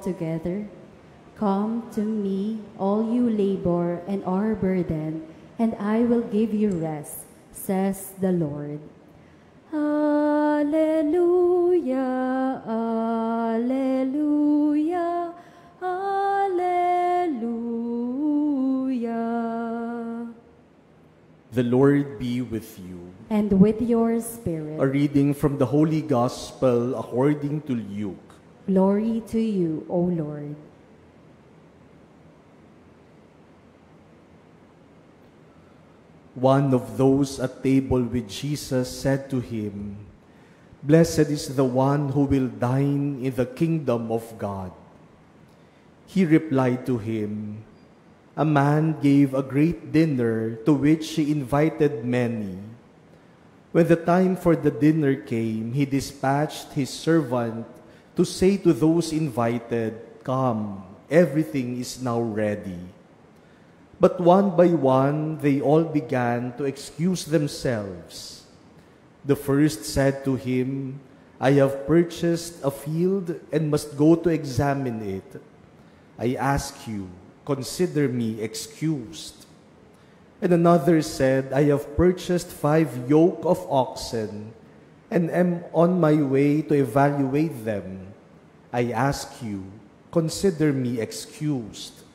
together? Come to me, all you labor and are burdened, and I will give you rest, says the Lord. Alleluia, alleluia, alleluia. The Lord be with you. And with your spirit. A reading from the Holy Gospel according to Luke. Glory to you, O Lord. One of those at table with Jesus said to him, "Blessed is the one who will dine in the kingdom of God." He replied to him, "A man gave a great dinner to which he invited many. When the time for the dinner came, he dispatched his servant to say to those invited, 'Come, everything is now ready.' But one by one, they all began to excuse themselves. The first said to him, 'I have purchased a field and must go to examine it. I ask you, consider me excused.' And another said, 'I have purchased 5 yoke of oxen and am on my way to evaluate them. I ask you, consider me excused.'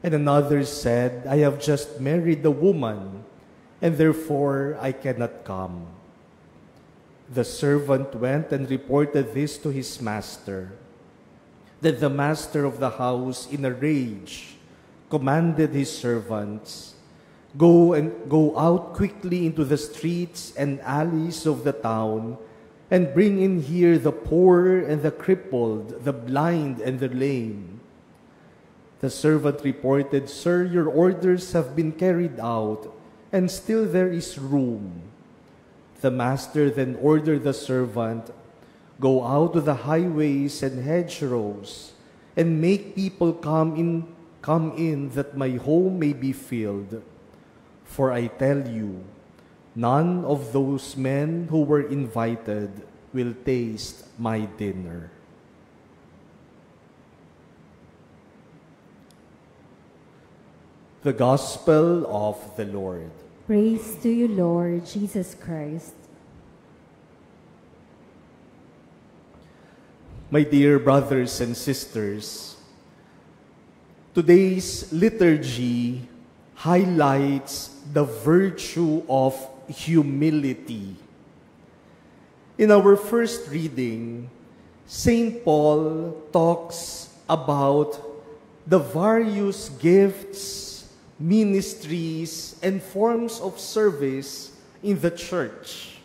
And another said, 'I have just married a woman, and therefore I cannot come.' The servant went and reported this to his master. Then the master of the house, in a rage, commanded his servants, Go out quickly into the streets and alleys of the town, and bring in here the poor and the crippled, the blind and the lame." The servant reported, "Sir, your orders have been carried out, and still there is room." The master then ordered the servant, "Go out to the highways and hedgerows, and make people come in, that my home may be filled. For I tell you, none of those men who were invited will taste my dinner." The Gospel of the Lord. Praise to you, Lord Jesus Christ. My dear brothers and sisters, today's liturgy highlights the virtue of humility. In our first reading, St. Paul talks about the various gifts, ministries, and forms of service in the church.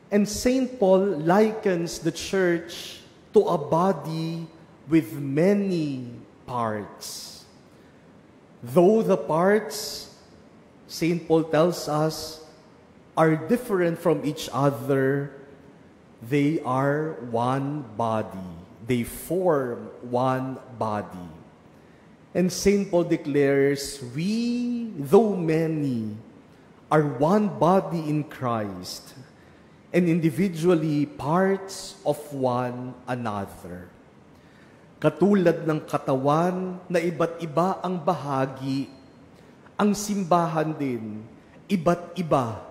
And St. Paul likens the church to a body with many parts. Though the parts, St. Paul tells us, are different from each other, they are one body. They form one body. And St. Paul declares, we, though many, are one body in Christ, and individually parts of one another. Katulad ng katawan na iba't iba ang bahagi, ang simbahan din, iba't iba.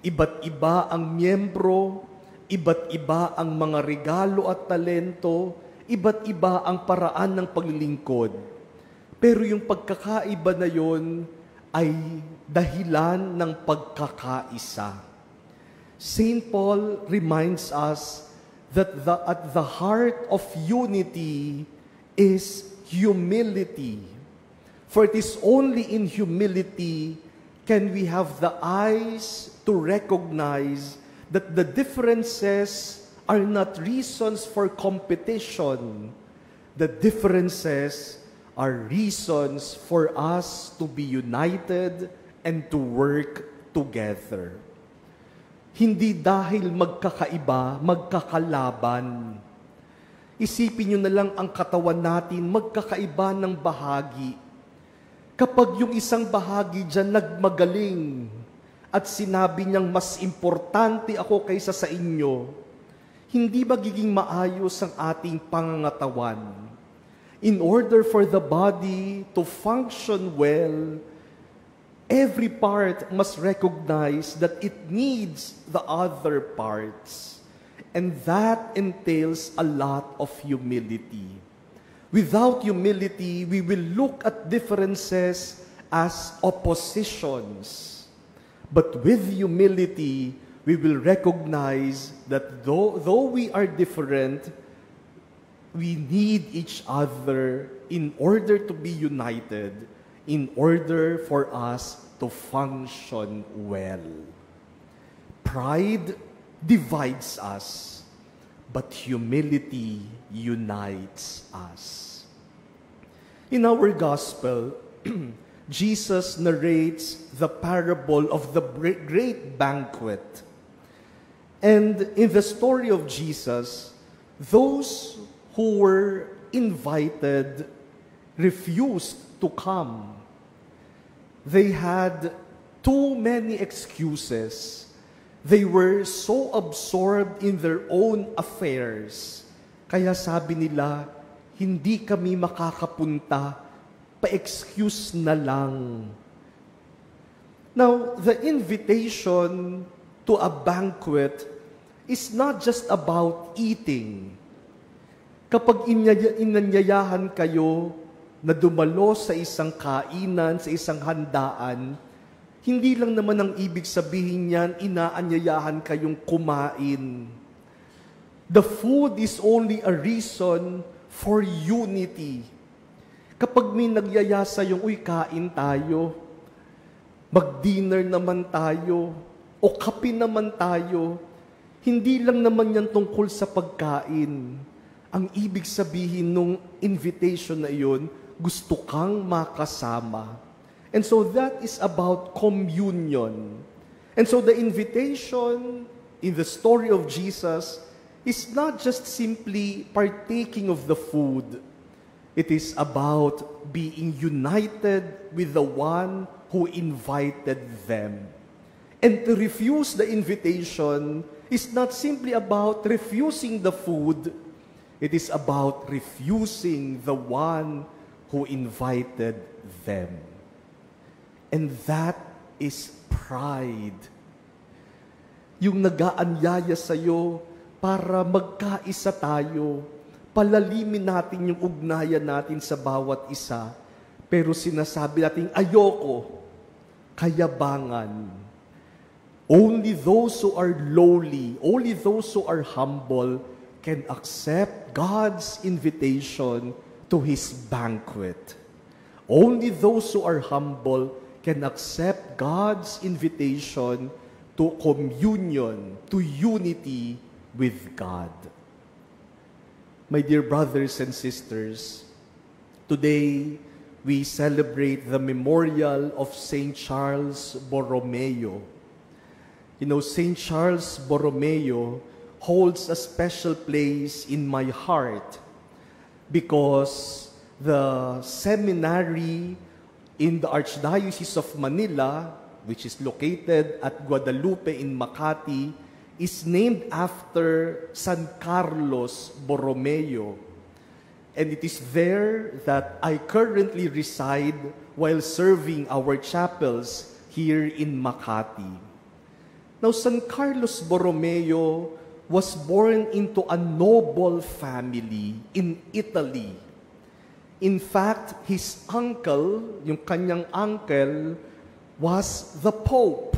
Iba't iba ang miyembro, iba't iba ang mga regalo at talento, iba't iba ang paraan ng paglilingkod. Pero yung pagkakaiba na yon ay dahilan ng pagkakaisa. St. Paul reminds us that at the heart of unity is humility. For it is only in humility can we have the eyes to recognize that the differences are not reasons for competition. The differences are reasons for us to be united and to work together. Hindi dahil magkakaiba, magkakalaban. Isipin nyo na lang ang katawan natin, magkakaiba ng bahagi. Kapag yung isang bahagi dyan nagmagaling at sinabi niyang mas importante ako kaysa sa inyo, hindi magiging maayos ang ating pangangatawan. In order for the body to function well, every part must recognize that it needs the other parts. And that entails a lot of humility. Without humility, we will look at differences as oppositions. But with humility, we will recognize that though we are different, we need each other in order to be united, in order for us to function well. Pride divides us, but humility unites us. In our gospel, Jesus narrates the parable of the great banquet. And in the story of Jesus, those who were invited refused to come. They had too many excuses. They were so absorbed in their own affairs. Kaya sabi nila, hindi kami makakapunta, pa-excuse na lang. Now, the invitation to a banquet is not just about eating. Kapag inanyayahan kayo na dumalo sa isang kainan, sa isang handaan, hindi lang naman ang ibig sabihin niyan, inaanyayahan kayong kumain. The food is only a reason for unity. Kapag may nagyaya yung, uy, kain tayo, mag-dinner naman tayo, o kape naman tayo, hindi lang naman yan tungkol sa pagkain. Ang ibig sabihin nung invitation na iyon, gusto kang makasama. And so that is about communion. And so the invitation in the story of Jesus is not just simply partaking of the food. It is about being united with the one who invited them. And to refuse the invitation is not simply about refusing the food. It is about refusing the one who invited them. And that is pride. Yung nag-aanyaya sa'yo para magkaisa tayo, palalimin natin yung ugnayan natin sa bawat isa, pero sinasabi natin, ayoko, kayabangan. Only those who are lowly, only those who are humble can accept God's invitation to His banquet. Only those who are humble can accept God's invitation to communion, to unity with God. My dear brothers and sisters, today we celebrate the memorial of Saint Charles Borromeo. You know, Saint Charles Borromeo holds a special place in my heart because the seminary in the Archdiocese of Manila, which is located at Guadalupe in Makati, is named after San Carlos Borromeo. And it is there that I currently reside while serving our chapels here in Makati. Now, San Carlos Borromeo was born into a noble family in Italy. In fact, his uncle, yung kanyang uncle, was the Pope.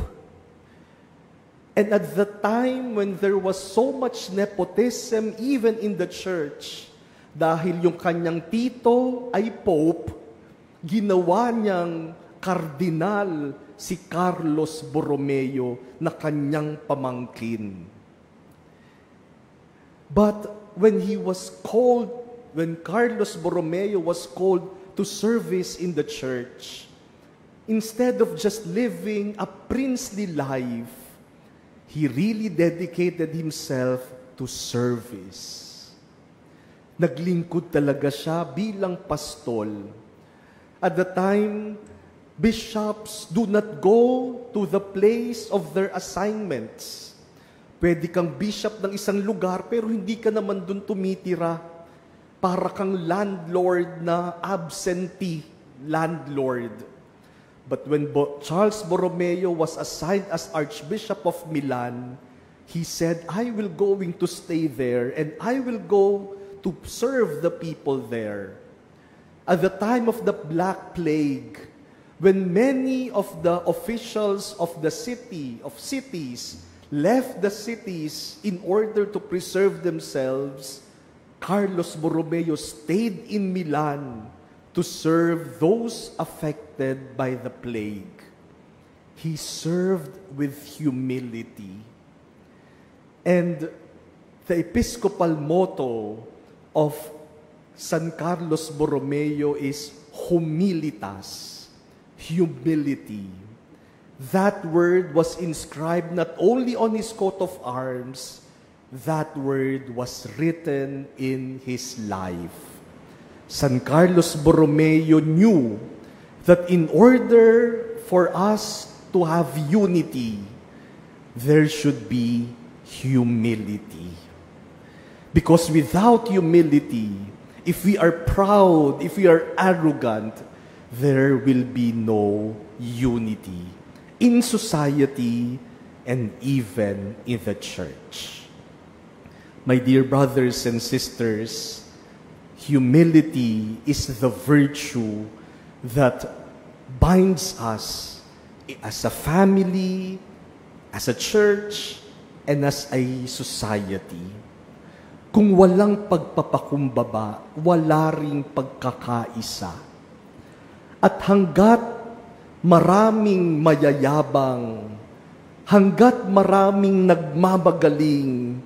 And at the time when there was so much nepotism even in the church, dahil yung kanyang tito ay Pope, ginawa niyang kardinal si Carlos Borromeo na kanyang pamangkin. But when Carlos Borromeo was called to service in the church, instead of just living a princely life, he really dedicated himself to service. Naglingkod talaga siya bilang pastol. At the time, bishops do not go to the place of their assignments. Pwede kang bishop ng isang lugar pero hindi ka naman dun tumitira. para kang landlord na absentee landlord. But when Charles Borromeo was assigned as Archbishop of Milan, he said, I will going to stay there and I will go to serve the people there. At the time of the Black Plague, when many of the officials of the cities left the cities in order to preserve themselves, Carlos Borromeo stayed in Milan to serve those affected by the plague. He served with humility. And the episcopal motto of San Carlos Borromeo is humilitas, humility. That word was inscribed not only on his coat of arms, that word was written in his life. San Carlos Borromeo knew that in order for us to have unity, there should be humility. Because without humility, if we are proud, if we are arrogant, there will be no unity in society and even in the church. My dear brothers and sisters, humility is the virtue that binds us as a family, as a church, and as a society. Kung walang pagpapakumbaba, wala ring pagkakaisa. At hanggat maraming mayayabang, hanggat maraming nagmamagaling,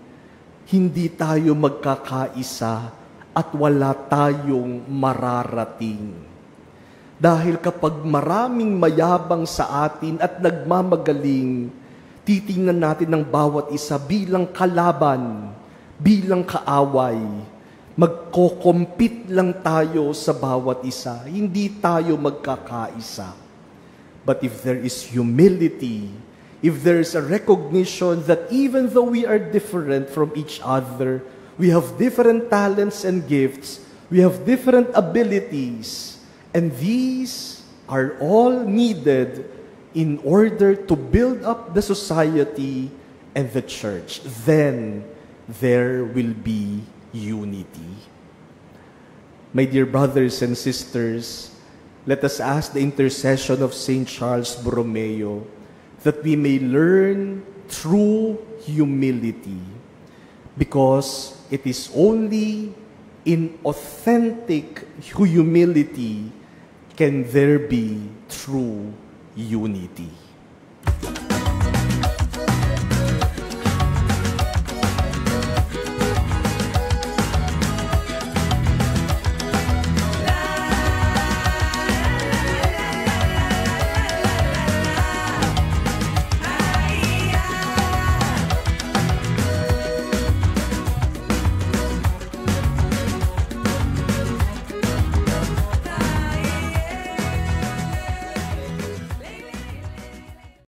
hindi tayo magkakaisa at wala tayong mararating. Dahil kapag maraming mayabang sa atin at nagmamagaling, titingnan natin ng bawat isa bilang kalaban, bilang kaaway. Magko-compete lang tayo sa bawat isa. Hindi tayo magkakaisa. But if there is humility, if there is a recognition that even though we are different from each other, we have different talents and gifts, we have different abilities, and these are all needed in order to build up the society and the church. Then there will be unity. My dear brothers and sisters, let us ask the intercession of Saint Charles Borromeo that we may learn true humility, because it is only in authentic humility can there be true unity.